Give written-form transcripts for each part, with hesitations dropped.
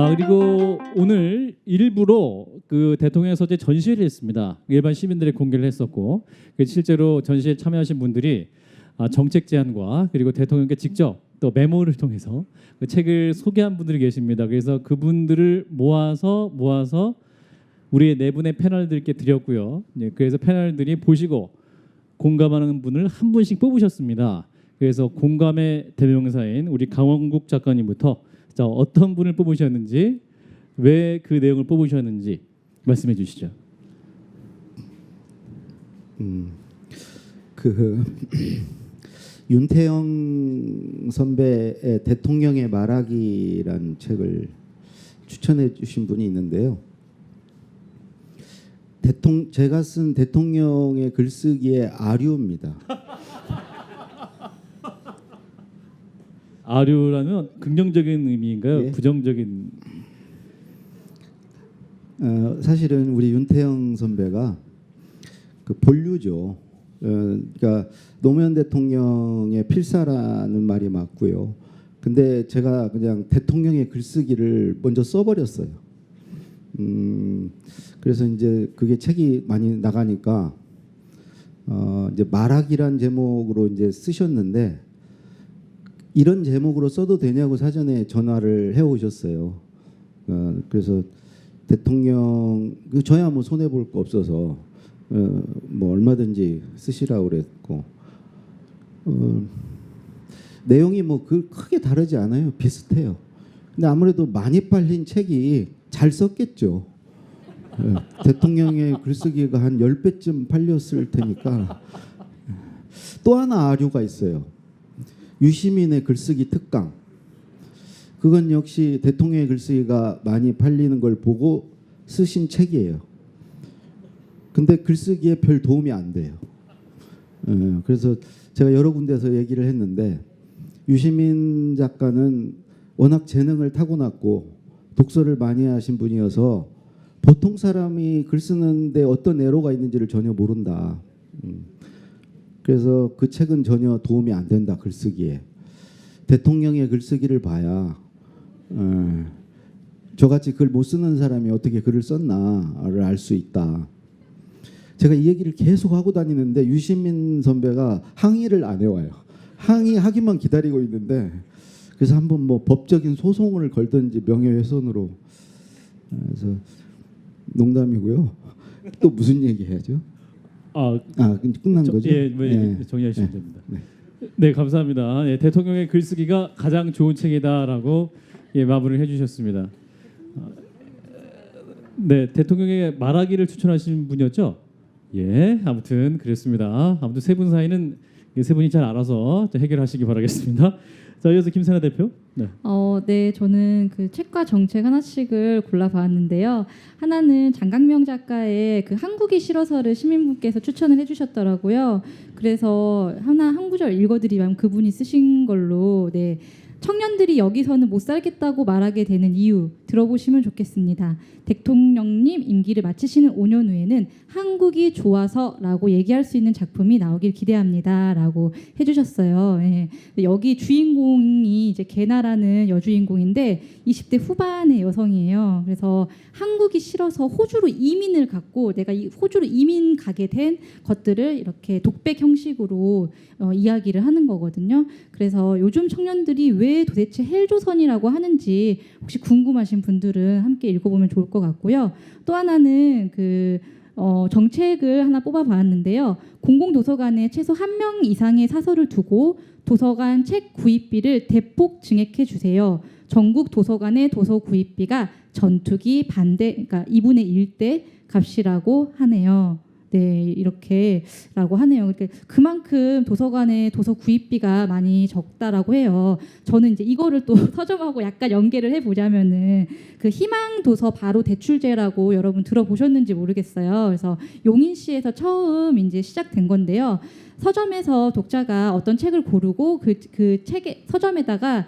그리고 오늘 일부러 그 대통령 서재 전시회를 했습니다. 일반 시민들의 공개를 했었고 실제로 전시에 참여하신 분들이 정책 제안과 그리고 대통령께 직접 또 메모를 통해서 그 책을 소개한 분들이 계십니다. 그래서 그분들을 모아서 우리의 네 분의 패널들께 드렸고요. 그래서 패널들이 보시고 공감하는 분을 한 분씩 뽑으셨습니다. 그래서 공감의 대명사인 우리 강원국 작가님부터 자, 어떤 분을 뽑으셨는지, 왜 그 내용을 뽑으셨는지 말씀해 주시죠. 그 윤태영 선배의 대통령의 말하기란 책을 추천해 주신 분이 있는데요. 제가 쓴 대통령의 글쓰기의 아류입니다. 아류라면 긍정적인 의미인가요? 예. 부정적인? 사실은 우리 윤태영 선배가 그 본류죠. 그러니까 노무현 대통령의 필사라는 말이 맞고요. 근데 제가 그냥 대통령의 글쓰기를 먼저 써버렸어요. 그래서 이제 그게 책이 많이 나가니까 이제 말하기란 제목으로 이제 쓰셨는데 이런 제목으로 써도 되냐고 사전에 전화를 해오셨어요. 그래서 대통령 저야 뭐 손해 볼 거 없어서 뭐 얼마든지 쓰시라고 그랬고 내용이 뭐 그 크게 다르지 않아요. 비슷해요. 근데 아무래도 많이 팔린 책이 잘 썼겠죠. 대통령의 글쓰기가 한 10배쯤 팔렸을 테니까. 또 하나 아류가 있어요. 유시민의 글쓰기 특강. 그건 역시 대통령의 글쓰기가 많이 팔리는 걸 보고 쓰신 책이에요. 근데 글쓰기에 별 도움이 안 돼요. 그래서 제가 여러 군데서 얘기를 했는데 유시민 작가는 워낙 재능을 타고났고 독서를 많이 하신 분이어서 보통 사람이 글 쓰는데 어떤 애로가 있는지를 전혀 모른다. 그래서 그 책은 전혀 도움이 안 된다. 글쓰기에. 대통령의 글쓰기를 봐야 저같이 글 못 쓰는 사람이 어떻게 글을 썼나를 알 수 있다. 제가 이 얘기를 계속 하고 다니는데 유시민 선배가 항의를 안 해와요. 항의하기만 기다리고 있는데 그래서 한번 뭐 법적인 소송을 걸든지 명예훼손으로. 그래서 농담이고요. 또 무슨 얘기 해야죠? 끝난 거죠? 예, 정리하시면 됩니다. 네, 감사합니다. 예, 대통령의 글쓰기가 가장 좋은 책이다라고 마무리를 해주셨습니다. 네, 대통령의 말하기를 추천하신 분이었죠? 예, 아무튼 그랬습니다. 아무튼 세 분 사이는 세 분이 잘 알아서 해결하시기 바라겠습니다. 자, 이어서 김세나 대표. 네. 네, 저는 그 책과 정책 하나씩을 골라봤는데요. 하나는 장강명 작가의 그 한국이 싫어서를 시민분께서 추천을 해주셨더라고요. 그래서 한 구절 읽어드리면 그분이 쓰신 걸로 청년들이 여기서는 못 살겠다고 말하게 되는 이유 들어보시면 좋겠습니다. 대통령님 임기를 마치시는 5년 후에는 한국이 좋아서라고 얘기할 수 있는 작품이 나오길 기대합니다라고 해주셨어요. 예. 여기 주인공이 이제 개나라는 여주인공인데 20대 후반의 여성이에요. 그래서 한국이 싫어서 호주로 이민을 갔고 내가 이 호주로 이민 가게 된 것들을 이렇게 독백 형식으로 이야기를 하는 거거든요. 그래서 요즘 청년들이 왜 도대체 헬조선이라고 하는지 혹시 궁금하신 분들은 함께 읽어보면 좋을 것 같고요. 또 하나는 정책을 하나 뽑아봤는데요. 공공도서관에 최소 1명 이상의 사서를 두고 도서관 책 구입비를 대폭 증액해 주세요. 전국 도서관의 도서 구입비가 전투기 그러니까 2분의 1대 값이라고 하네요. 네, 이렇게라고 하네요. 그만큼 도서관의 도서 구입비가 많이 적다라고 해요. 저는 이제 이거를 또 서점하고 약간 연계를 해보자면은 그 희망 도서 바로 대출제라고 여러분 들어보셨는지 모르겠어요. 그래서 용인시에서 처음 이제 시작된 건데요. 서점에서 독자가 어떤 책을 고르고 그 책에 서점에다가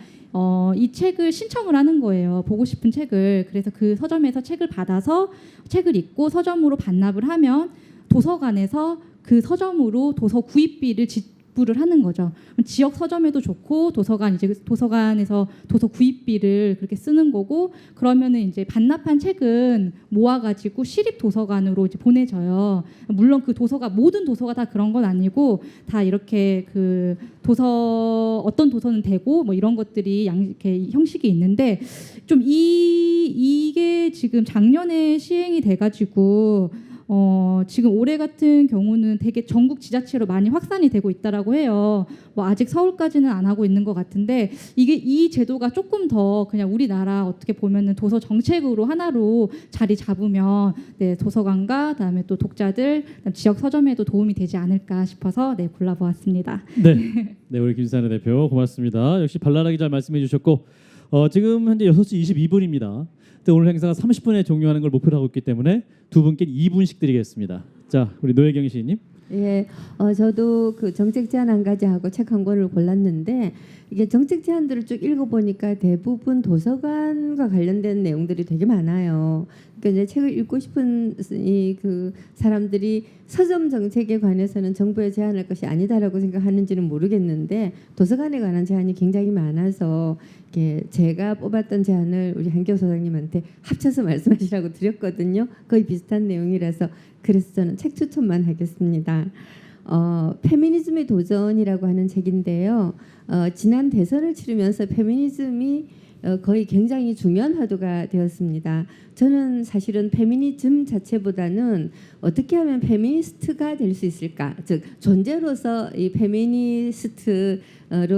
이 책을 신청을 하는 거예요. 보고 싶은 책을. 그래서 그 서점에서 책을 받아서 책을 읽고 서점으로 반납을 하면 도서관에서 그 서점으로 도서 구입비를 납부를 하는 거죠. 지역 서점에도 좋고 도서관에서 도서 구입비를 그렇게 쓰는 거고 그러면은 이제 반납한 책은 모아가지고 시립 도서관으로 이제 보내져요. 물론 그 모든 도서가 다 그런 건 아니고 다 이렇게 그 어떤 도서는 되고 뭐 이런 것들이 이렇게 형식이 있는데 좀 이게 지금 작년에 시행이 돼가지고 지금 올해 같은 경우는 되게 전국 지자체로 많이 확산이 되고 있다라고 해요. 뭐 아직 서울까지는 안 하고 있는 것 같은데 이 제도가 조금 더 그냥 우리나라 어떻게 보면은 도서 정책으로 하나로 자리 잡으면 네, 도서관과 그다음에 또 독자들, 그다음 지역 서점에도 도움이 되지 않을까 싶어서 네, 골라보았습니다. 네, 네 우리 김산혜 대표 고맙습니다. 역시 발랄하게 잘 말씀해 주셨고 지금 현재 6시 22분입니다. 오늘 행사가 30분에 종료하는 걸 목표로 하고 있기 때문에 두 분께 2분씩 드리겠습니다. 자, 우리 노혜경 시인님. 예, 저도 그 정책 제안 한 가지 하고 책 한 권을 골랐는데 이게 정책 제안들을 쭉 읽어보니까 대부분 도서관과 관련된 내용들이 되게 많아요. 그러니까 이제 책을 읽고 싶은 그 사람들이 서점 정책에 관해서는 정부에 제안할 것이 아니다라고 생각하는지는 모르겠는데 도서관에 관한 제안이 굉장히 많아서 이렇게 제가 뽑았던 제안을 우리 한교 소장님한테 합쳐서 말씀하시라고 드렸거든요. 거의 비슷한 내용이라서 그래서 저는 책 추천만 하겠습니다. 페미니즘의 도전이라고 하는 책인데요. 지난 대선을 치르면서 페미니즘이 거의 굉장히 중요한 화두가 되었습니다. 저는 사실은 페미니즘 자체보다는 어떻게 하면 페미니스트가 될 수 있을까, 즉 존재로서 이 페미니스트로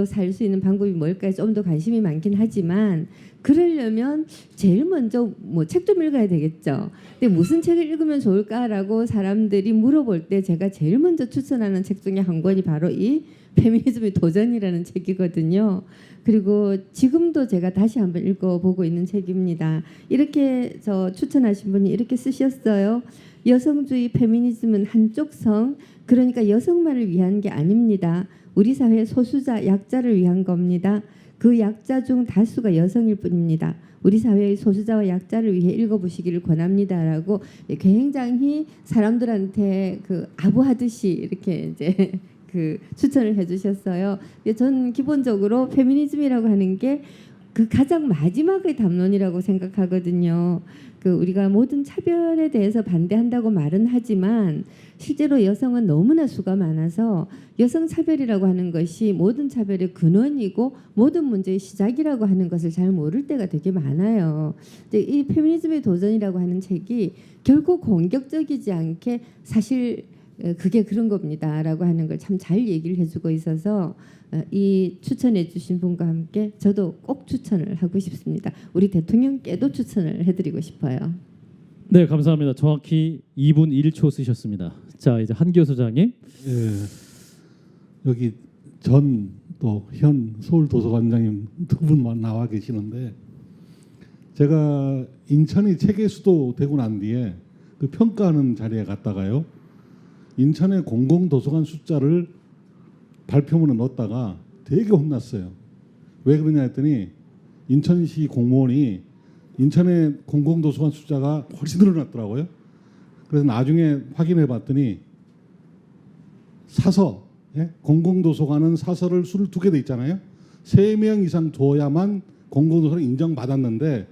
살 수 있는 방법이 뭘까에 좀 더 관심이 많긴 하지만 그러려면 제일 먼저 뭐 책도 읽어야 되겠죠. 근데 무슨 책을 읽으면 좋을까라고 사람들이 물어볼 때 제가 제일 먼저 추천하는 책 중에 한 권이 바로 이 페미니즘의 도전이라는 책이거든요. 그리고 지금도 제가 다시 한번 읽어보고 있는 책입니다. 이렇게 추천하신 분이 이렇게 쓰셨어요. 여성주의 페미니즘은 한쪽 성, 그러니까 여성만을 위한 게 아닙니다. 우리 사회 소수자, 약자를 위한 겁니다. 그 약자 중 다수가 여성일 뿐입니다. 우리 사회의 소수자와 약자를 위해 읽어보시기를 권합니다라고 굉장히 사람들한테 그 아부하듯이 이렇게 이제 그 추천을 해주셨어요. 저는 기본적으로 페미니즘이라고 하는 게 그 가장 마지막의 담론이라고 생각하거든요. 그 우리가 모든 차별에 대해서 반대한다고 말은 하지만 실제로 여성은 너무나 수가 많아서 여성 차별이라고 하는 것이 모든 차별의 근원이고 모든 문제의 시작이라고 하는 것을 잘 모를 때가 되게 많아요. 이 페미니즘의 도전이라고 하는 책이 결코 공격적이지 않게 사실 그게 그런 겁니다라고 하는 걸 참 잘 얘기를 해주고 있어서 이 추천해 주신 분과 함께 저도 꼭 추천을 하고 싶습니다. 우리 대통령께도 추천을 해드리고 싶어요. 네, 감사합니다. 정확히 2분 1초 쓰셨습니다. 자, 이제 한교 소장님. 예, 여기 전 또 현 서울도서관장님 두 분만 나와 계시는데 제가 인천이 책의 수도 되고 난 뒤에 그 평가하는 자리에 갔다가요. 인천의 공공도서관 숫자를 발표문에 넣었다가 되게 혼났어요. 왜 그러냐 했더니 인천시 공무원이 인천의 공공도서관 숫자가 훨씬 늘어났더라고요. 그래서 나중에 확인해 봤더니 사서, 공공도서관은 사서를 수를 두게 돼 있잖아요. 3명 이상 둬야만 공공도서관을 인정받았는데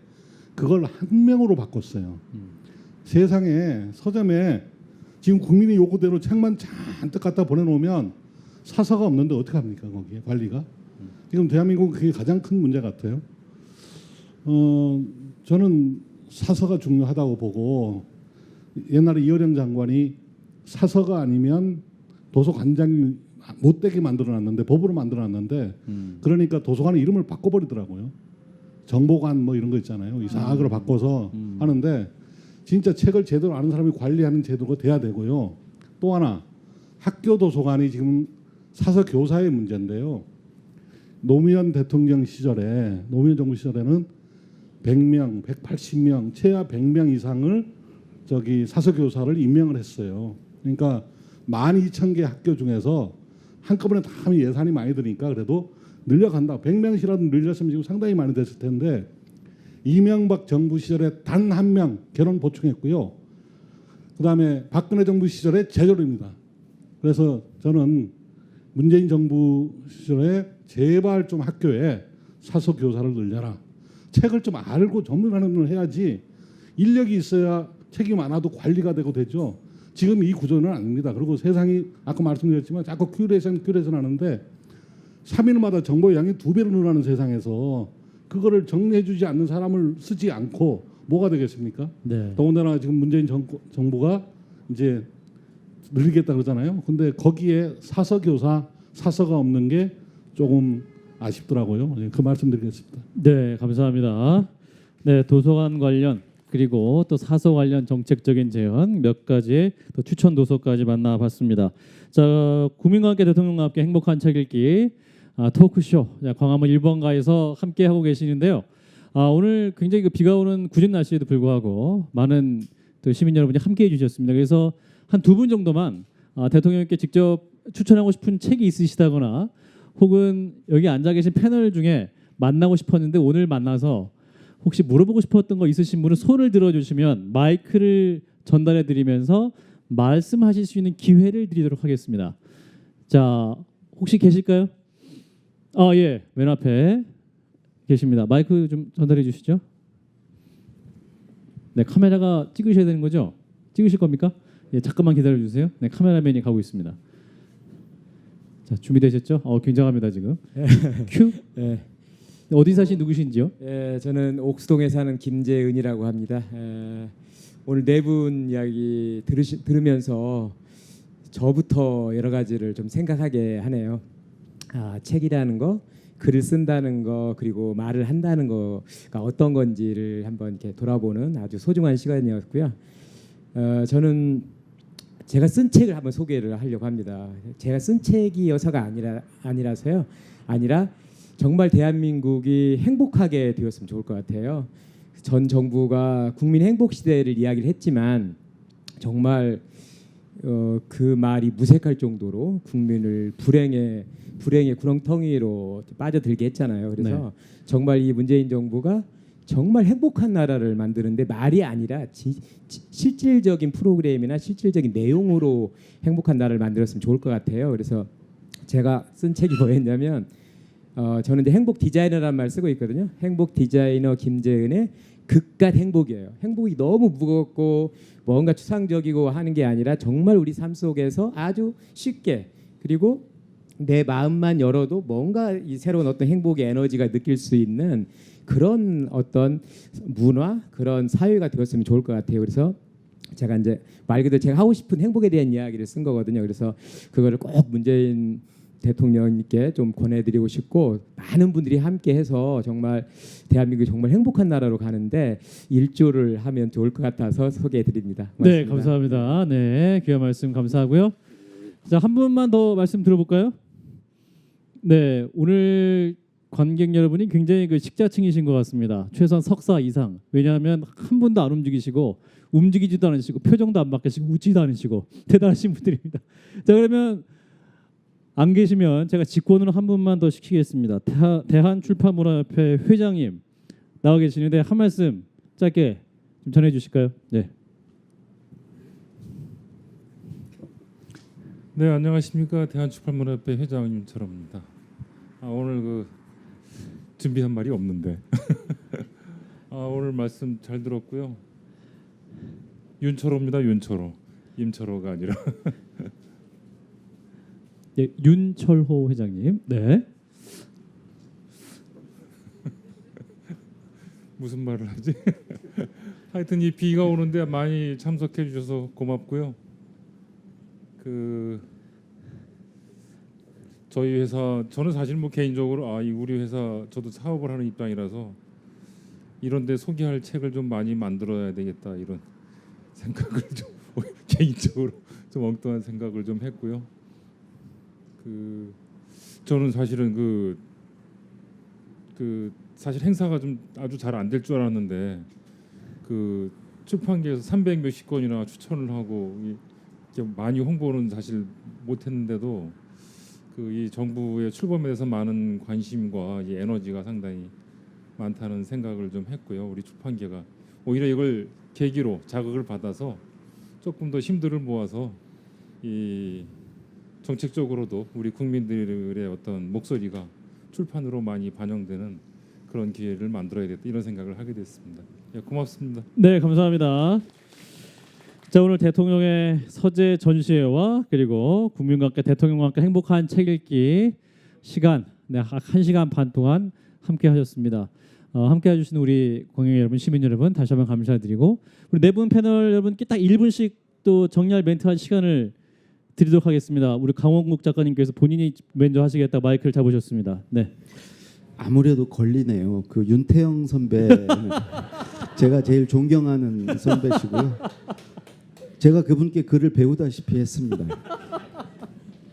그걸 1명으로 바꿨어요. 세상에 서점에 지금 국민의 요구대로 책만 잔뜩 갖다 보내놓으면 사서가 없는데 어떻게 합니까? 거기에 관리가. 지금 대한민국은 그게 가장 큰 문제 같아요. 저는 사서가 중요하다고 보고 옛날에 이어령 장관이 사서가 아니면 도서관장이 못되게 만들어놨는데 법으로 만들어놨는데 그러니까 도서관의 이름을 바꿔버리더라고요. 정보관 뭐 이런 거 있잖아요. 이상하게 바꿔서 하는데 진짜 책을 제대로 아는 사람이 관리하는 제도가 돼야 되고요. 또 하나 학교 도서관이 지금 사서 교사의 문제인데요. 노무현 대통령 시절에 노무현 정부 시절에는 100명, 180명, 최하 100명 이상을 사서 교사를 임명을 했어요. 그러니까 12,000개 학교 중에서 한꺼번에 다 하면 예산이 많이 드니까 그래도 늘려간다. 100명씩이라도 늘렸으면 지금 상당히 많이 됐을 텐데 이명박 정부 시절에 단 1명 결혼 보충했고요. 그다음에 박근혜 정부 시절에 제조입니다. 그래서 저는 문재인 정부 시절에 제발 좀 학교에 사서 교사를 늘려라. 책을 좀 알고 전문하는 걸 해야지 인력이 있어야 책이 많아도 관리가 되고 되죠. 지금 이 구조는 아닙니다. 그리고 세상이 아까 말씀드렸지만 자꾸 큐레이션 하는데 3일마다 정보의 양이 2배로 늘어나는 세상에서 그거를 정리해주지 않는 사람을 쓰지 않고 뭐가 되겠습니까? 네. 더군다나 지금 문재인 정부가 이제 늘리겠다 그러잖아요. 근데 거기에 사서 교사, 사서가 없는 게 조금 아쉽더라고요. 그 말씀드리겠습니다. 네, 감사합니다. 네, 도서관 관련 그리고 또 사서 관련 정책적인 제안 몇 가지의 또 추천 도서까지 만나봤습니다. 자, 국민과 함께 대통령과 함께 행복한 책 읽기 토크쇼 광화문 1번가에서 함께 하고 계시는데요. 오늘 굉장히 비가 오는 궂은 날씨에도 불구하고 많은 또 시민 여러분이 함께 해주셨습니다. 그래서 한 2분 정도만 대통령께 직접 추천하고 싶은 책이 있으시다거나 혹은 여기 앉아 계신 패널 중에 만나고 싶었는데 오늘 만나서 혹시 물어보고 싶었던 거 있으신 분은 손을 들어주시면 마이크를 전달해 드리면서 말씀하실 수 있는 기회를 드리도록 하겠습니다. 자, 혹시 계실까요? 예, 맨 앞에 계십니다. 마이크 좀 전달해 주시죠. 네, 카메라가 찍으셔야 되는 거죠? 찍으실 겁니까? 예, 잠깐만 기다려 주세요. 네, 카메라맨이 가고 있습니다. 자, 준비되셨죠? 굉장합니다 지금. 큐. 예, 어디 사신 누구신지요? 저는 옥수동에 사는 김재은이라고 합니다. 오늘 네 분 이야기 들으면서 저부터 여러 가지를 좀 생각하게 하네요. 책이라는 거, 글을 쓴다는 거, 그리고 말을 한다는 거가 어떤 건지를 한번 이렇게 돌아보는 아주 소중한 시간이었고요. 저는 제가 쓴 책을 한번 소개를 하려고 합니다. 제가 쓴 책이어서가 아니라서요. 아니라 정말 대한민국이 행복하게 되었으면 좋을 것 같아요. 전 정부가 국민 행복 시대를 이야기를 했지만 정말 그 말이 무색할 정도로 국민을 불행의 구렁텅이로 빠져들게 했잖아요. 그래서 정말 이 문재인 정부가 정말 행복한 나라를 만드는데 말이 아니라 실질적인 프로그램이나 실질적인 내용으로 행복한 나라를 만들었으면 좋을 것 같아요. 그래서 제가 쓴 책이 뭐였냐면 저는 이제 행복 디자이너라는 말 쓰고 있거든요. 행복 디자이너 김재은의 극갓 행복이에요. 행복이 너무 무겁고 뭔가 추상적이고 하는 게 아니라 정말 우리 삶 속에서 아주 쉽게 그리고 내 마음만 열어도 뭔가 이 새로운 어떤 행복의 에너지가 느낄 수 있는 그런 어떤 문화, 그런 사회가 되었으면 좋을 것 같아요. 그래서 제가 이제 말 그대로 제가 하고 싶은 행복에 대한 이야기를 쓴 거거든요. 그래서 그거를 꼭 문재인 대통령님께 좀 권해드리고 싶고 많은 분들이 함께해서 정말 대한민국이 정말 행복한 나라로 가는데 일조를 하면 좋을 것 같아서 소개해드립니다. 고맙습니다. 네, 감사합니다. 네, 귀한 말씀 감사하고요. 자, 한 분만 더 말씀 들어볼까요? 네, 오늘 관객 여러분이 굉장히 그 식자층이신 것 같습니다. 최소한 석사 이상. 왜냐하면 한 분도 안 움직이시고 움직이지도 않으시고 표정도 안 바뀌시고 웃지도 않으시고 대단하신 분들입니다. 자, 그러면 안 계시면 제가 직권으로 한 분만 더 시키겠습니다. 대한출판문화협회 회장님 나와 계시는데 한 말씀 짧게 좀 전해주실까요? 네. 네, 안녕하십니까. 대한출판문화협회 회장 윤철호입니다. 오늘 그 준비한 말이 없는데 오늘 말씀 잘 들었고요. 윤철호입니다. 윤철호. 임철호가 아니라 네, 윤철호 회장님. 네. 무슨 말을 하지? 하여튼 이 비가 오는데 많이 참석해 주셔서 고맙고요. 저희 회사 저는 사실 뭐 개인적으로 이 우리 회사 저도 사업을 하는 입장이라서 이런데 소개할 책을 좀 많이 만들어야 되겠다 이런 생각을 좀 개인적으로 좀 엉뚱한 생각을 좀 했고요. 저는 사실은 사실 행사가 좀 아주 잘 안 될 줄 알았는데 출판계에서 300 몇십 건이나 추천을 하고 이렇게 많이 홍보는 사실 못했는데도 이 정부의 출범에 대해서 많은 관심과 이 에너지가 상당히 많다는 생각을 좀 했고요. 우리 출판계가 오히려 이걸 계기로 자극을 받아서 조금 더 힘들을 모아서 이 정책적으로도 우리 국민들의 어떤 목소리가 출판으로 많이 반영되는 그런 기회를 만들어야겠다 이런 생각을 하게 됐습니다. 예, 고맙습니다. 네, 감사합니다. 자, 오늘 대통령의 서재 전시회와 그리고 국민과 함께 대통령과 함께 행복한 책 읽기 시간, 네, 1시간 반 동안 함께 하셨습니다. 함께 해주신 우리 관객 여러분, 시민 여러분 다시 한번 감사드리고 우리 네 분 패널 여러분께 딱 1분씩 또 정리할 멘트한 시간을 드리도록 하겠습니다. 우리 강원국 작가님께서 본인이 먼저 하시겠다 마이크를 잡으셨습니다. 네. 아무래도 걸리네요. 그 윤태영 선배는 제가 제일 존경하는 선배시고요. 제가 그분께 글을 배우다시피 했습니다.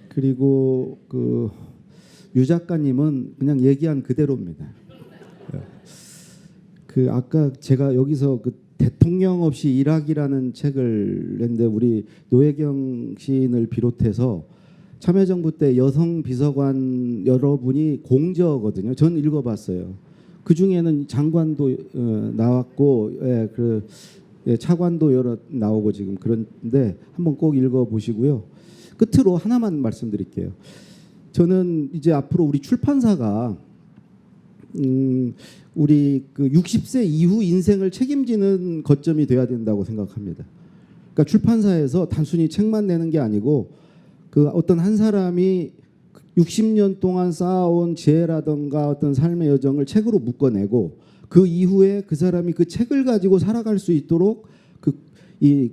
그리고 그 유 작가님은 그냥 얘기한 그대로입니다. 그 아까 제가 여기서 그 대통령 없이 일하기라는 책을 냈는데 우리 노혜경 시인을 비롯해서 참여정부 때 여성 비서관 여러분이 공저거든요. 전 읽어봤어요. 그 중에는 장관도 나왔고, 차관도 여러 나오고 지금 그런데 한번 꼭 읽어보시고요. 끝으로 하나만 말씀드릴게요. 저는 이제 앞으로 우리 출판사가 우리 그 60세 이후 인생을 책임지는 거점이 돼야 된다고 생각합니다. 그러니까 출판사에서 단순히 책만 내는 게 아니고 그 어떤 한 사람이 60년 동안 쌓아온 지혜라든가 어떤 삶의 여정을 책으로 묶어내고 그 이후에 그 사람이 그 책을 가지고 살아갈 수 있도록 이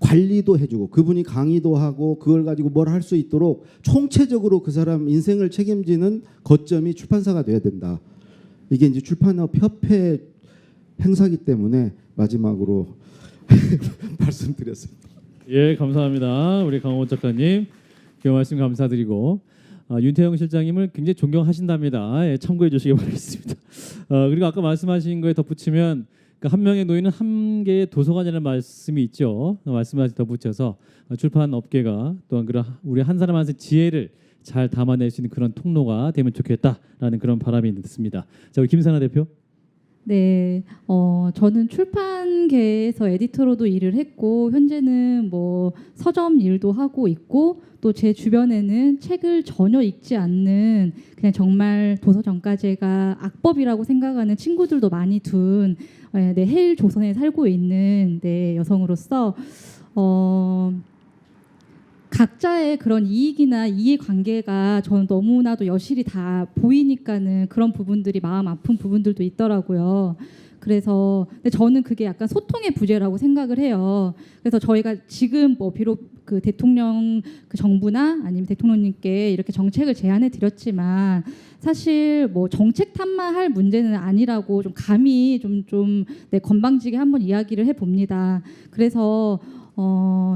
관리도 해주고 그분이 강의도 하고 그걸 가지고 뭘 할 수 있도록 총체적으로 그 사람 인생을 책임지는 거점이 출판사가 돼야 된다. 이게 이제 출판업 협회 행사기 때문에 마지막으로 말씀드렸습니다. 예, 감사합니다. 우리 강원 작가님 그 말씀 감사드리고 윤태영 실장님을 굉장히 존경하신답니다. 예, 참고해 주시기 바라겠습니다. 그리고 아까 말씀하신 거에 덧붙이면 그러니까 한 명의 노인은 한 개의 도서관이라는 말씀이 있죠. 말씀하신 덧붙여서 출판 업계가 또한 그런 우리 한 사람 한 사람 지혜를 잘 담아낼 수 있는 그런 통로가 되면 좋겠다라는 그런 바람이 있습니다. 자, 우리 김선아 대표. 네, 저는 출판계에서 에디터로도 일을 했고 현재는 뭐 서점 일도 하고 있고 또 제 주변에는 책을 전혀 읽지 않는 그냥 정말 도서 정가제가 악법이라고 생각하는 친구들도 많이 둔 네, 해일 조선에 살고 있는 네, 여성으로서 각자의 그런 이익이나 이해관계가 저는 너무나도 여실히 다 보이니까는 그런 부분들이 마음 아픈 부분들도 있더라고요. 그래서 근데 저는 그게 약간 소통의 부재라고 생각을 해요. 그래서 저희가 지금 뭐 비록 그 대통령 그 정부나 아니면 대통령님께 이렇게 정책을 제안해 드렸지만 사실 뭐 정책 탓만할 문제는 아니라고 좀 감히 좀 네, 건방지게 한번 이야기를 해 봅니다. 그래서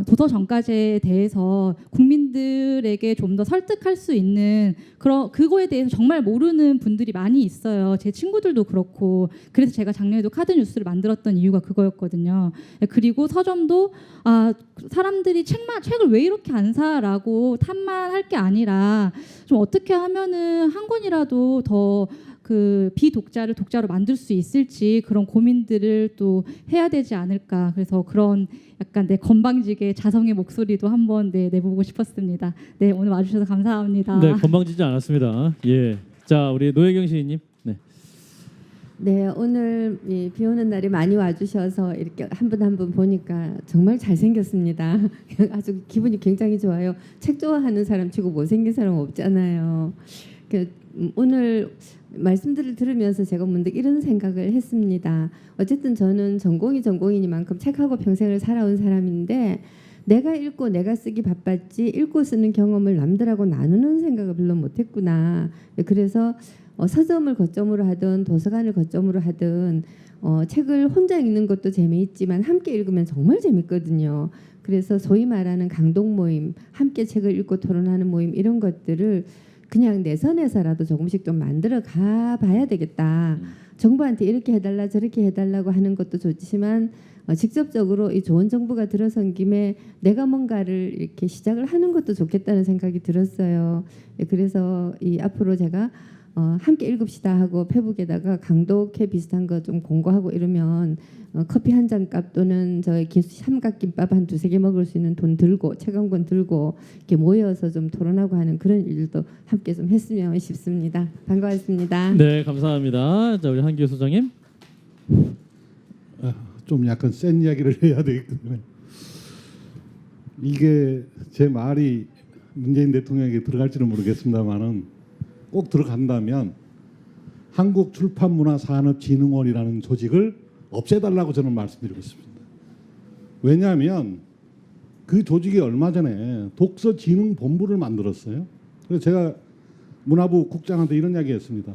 도서 정가제에 대해서 국민들에게 좀 더 설득할 수 있는 그거에 대해서 정말 모르는 분들이 많이 있어요. 제 친구들도 그렇고 그래서 제가 작년에도 카드 뉴스를 만들었던 이유가 그거였거든요. 그리고 서점도 사람들이 책을 왜 이렇게 안 사라고 탓만 할 게 아니라 좀 어떻게 하면은 한 권이라도 더 그 비독자를 독자로 만들 수 있을지 그런 고민들을 또 해야 되지 않을까. 그래서 그런 약간 내 건방지게 자성의 목소리도 한번 내보고 싶었습니다. 네, 오늘 와주셔서 감사합니다. 네, 건방지지 않았습니다. 예, 자 우리 노혜경 시인님. 네. 네, 오늘 비 오는 날에 많이 와주셔서 이렇게 한 분 한 분 보니까 정말 잘생겼습니다. 아주 기분이 굉장히 좋아요. 책 좋아하는 사람 치고 못생긴 사람 없잖아요. 오늘 말씀들을 들으면서 제가 문득 이런 생각을 했습니다. 어쨌든 저는 전공이니만큼 책하고 평생을 살아온 사람인데 내가 읽고 내가 쓰기 바빴지 읽고 쓰는 경험을 남들하고 나누는 생각을 별로 못했구나. 그래서 서점을 거점으로 하든 도서관을 거점으로 하든 책을 혼자 읽는 것도 재미있지만 함께 읽으면 정말 재밌거든요. 그래서 소위 말하는 강독 모임, 함께 책을 읽고 토론하는 모임 이런 것들을 그냥 내 선에서라도 조금씩 좀 만들어 가 봐야 되겠다. 정부한테 이렇게 해달라 저렇게 해달라고 하는 것도 좋지만 직접적으로 이 좋은 정부가 들어선 김에 내가 뭔가를 이렇게 시작을 하는 것도 좋겠다는 생각이 들었어요. 그래서 앞으로 제가 함께 읽읍시다 하고 페북에다가 강독회 비슷한 거 좀 공고하고 이러면 커피 한 잔 값 또는 저희 삼각김밥 한 두세 개 먹을 수 있는 돈 들고 책 한 권 들고 이렇게 모여서 좀 토론하고 하는 그런 일도 함께 좀 했으면 싶습니다. 반가웠습니다. 네, 감사합니다. 자, 우리 한기호 소장님. 좀 약간 센 이야기를 해야 되기 때문에 이게 제 말이 문재인 대통령에게 들어갈지는 모르겠습니다만은 꼭 들어간다면 한국출판문화산업진흥원이라는 조직을 없애달라고 저는 말씀드리고 있습니다. 왜냐하면 그 조직이 얼마 전에 독서진흥본부를 만들었어요. 그래서 제가 문화부 국장한테 이런 이야기했습니다.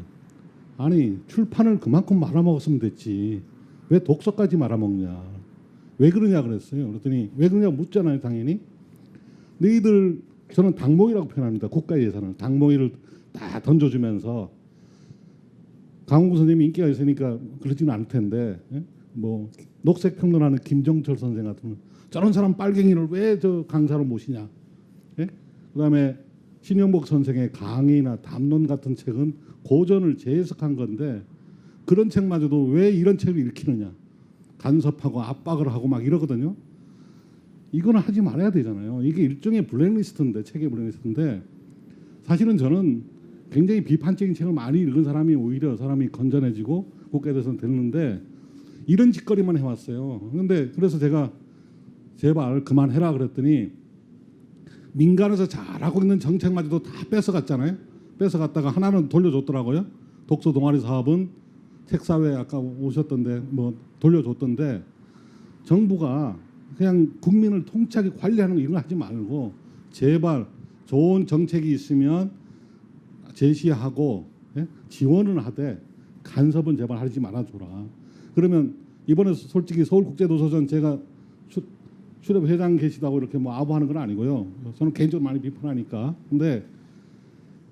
아니 출판을 그만큼 말아먹었으면 됐지 왜 독서까지 말아먹냐, 왜 그러냐 그랬어요. 그랬더니 왜 그러냐 묻잖아요. 당연히 너희들, 저는 당모이라고 표현합니다. 국가 예산을 당모이를 다 던져주면서 강훈구 선생님이 인기가 있으니까 그러지는 않을 텐데, 예? 뭐 녹색평론하는 김정철 선생 같은 저런 사람 빨갱이를 왜 저 강사로 모시냐, 예? 그다음에 신영복 선생의 강의나 담론 같은 책은 고전을 재해석한 건데 그런 책마저도 왜 이런 책을 읽히느냐, 간섭하고 압박을 하고 막 이러거든요. 이거는 하지 말아야 되잖아요. 이게 일종의 블랙리스트인데, 책의 블랙리스트인데, 사실은 저는 굉장히 비판적인 책을 많이 읽은 사람이 오히려 사람이 건전해지고 국가에 대해서는 되는데 이런 짓거리만 해왔어요. 그런데 그래서 제가 제발 그만해라 그랬더니 민간에서 잘하고 있는 정책마저도 다 뺏어갔잖아요. 뺏어갔다가 하나는 돌려줬더라고요. 독서 동아리 사업은 책사회 아까 오셨던데 뭐 돌려줬던데, 정부가 그냥 국민을 통치하게 관리하는 거 이런 거 하지 말고 제발 좋은 정책이 있으면 제시하고, 예? 지원은 하되 간섭은 제발 하지 말아줘라. 그러면 이번에 솔직히 서울국제도서전 제가 출협 회장 계시다고 이렇게 뭐 아부하는 건 아니고요. 저는 개인적으로 많이 비판하니까. 근데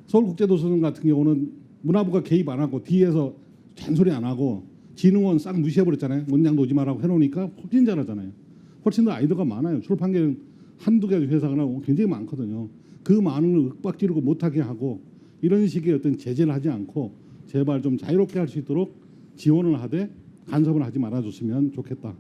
서울국제도서전 같은 경우는 문화부가 개입 안 하고 뒤에서 잔소리 안 하고 진흥원 싹 무시해버렸잖아요. 원장도 오지 말라고 해놓으니까 훨씬 잘하잖아요. 훨씬 더 아이디어가 많아요. 출판계는 한두 개 회사가 나고 굉장히 많거든요. 그 많은 걸 윽박지르고 못하게 하고 이런 식의 어떤 제재를 하지 않고 제발 좀 자유롭게 할 수 있도록 지원을 하되 간섭을 하지 말아줬으면 좋겠다.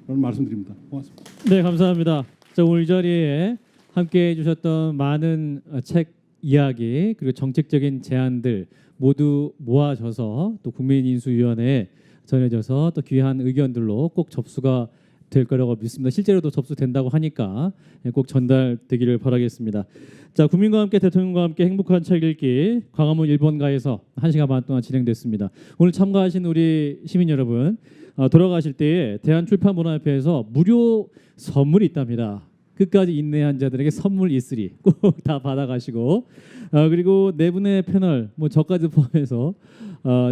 그런 말씀드립니다. 고맙습니다. 네, 감사합니다. 자, 오늘 이 자리에 함께 해주셨던 많은 책 이야기 그리고 정책적인 제안들 모두 모아져서 또 국민인수위원회에 전해져서 또 귀한 의견들로 꼭 접수가 될 거라고 믿습니다. 실제로도 접수된다고 하니까 꼭 전달되기를 바라겠습니다. 자, 국민과 함께 대통령과 함께 행복한 책 읽기 광화문 1번가에서 1시간 반 동안 진행됐습니다. 오늘 참가하신 우리 시민 여러분, 돌아가실 때에 대한출판문화협회에서 무료 선물이 있답니다. 끝까지 인내한 자들에게 선물 있으리 꼭 다 받아가시고, 그리고 네 분의 패널 뭐 저까지 포함해서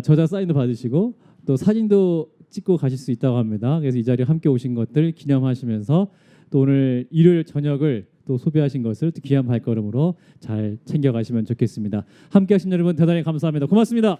저자 사인도 받으시고 또 사진도 찍고 가실 수 있다고 합니다. 그래서 이 자리에 함께 오신 것들 기념하시면서 또 오늘 일요일 저녁을 또 소비하신 것을 또 귀한 발걸음으로 잘 챙겨가시면 좋겠습니다. 함께하신 여러분 대단히 감사합니다. 고맙습니다.